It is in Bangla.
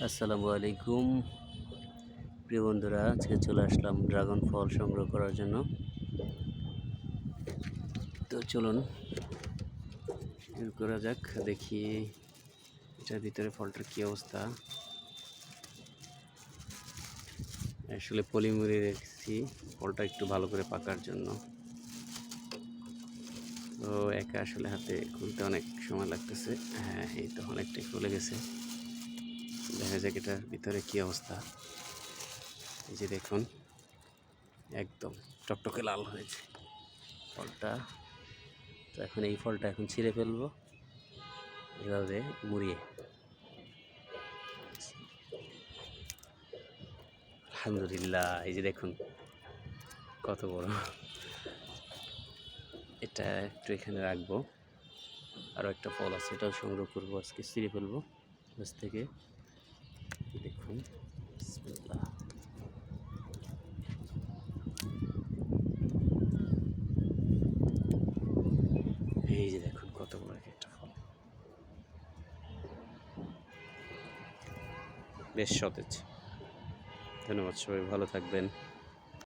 আসসালামু আলাইকুম প্রিয় বন্ধুরা, আজকে চলে আসলাম ড্রাগন ফল সংগ্রহ করার জন্য। তো চলুন শুরু করা যাক। দেখি এটার ভিতরে ফলটার কী অবস্থা। আসলে পলিমুড়ে রেখেছি ফলটা একটু ভালো করে পাকার জন্য। তো একা আসলে হাতে খুলতে অনেক সময় লাগতেছে। হ্যাঁ, এই তো অনেকটাই খুলে গেছে। দেখা যাক এটার ভিতরে কী অবস্থা। এই যে দেখুন, একদম টকটকে লাল হয়েছে ফলটা। তো এখন এই ফলটা ছিঁড়ে ফেলবো এভাবে মুড়িয়ে। আলহামদুলিল্লাহ, এই যে দেখুন কত বড়। এটা একটু এখানে রাখবো। আরও একটা ফল আছে, এটাও সংগ্রহ করবো আজকে, ছিঁড়ে ফেলবো গাছ থেকে। দেখুন, বিসমিল্লাহ। এই যে দেখুন কত বড় একটা ফল, বেশ সতেজ। ধন্যবাদ, সবাই ভালো থাকবেন।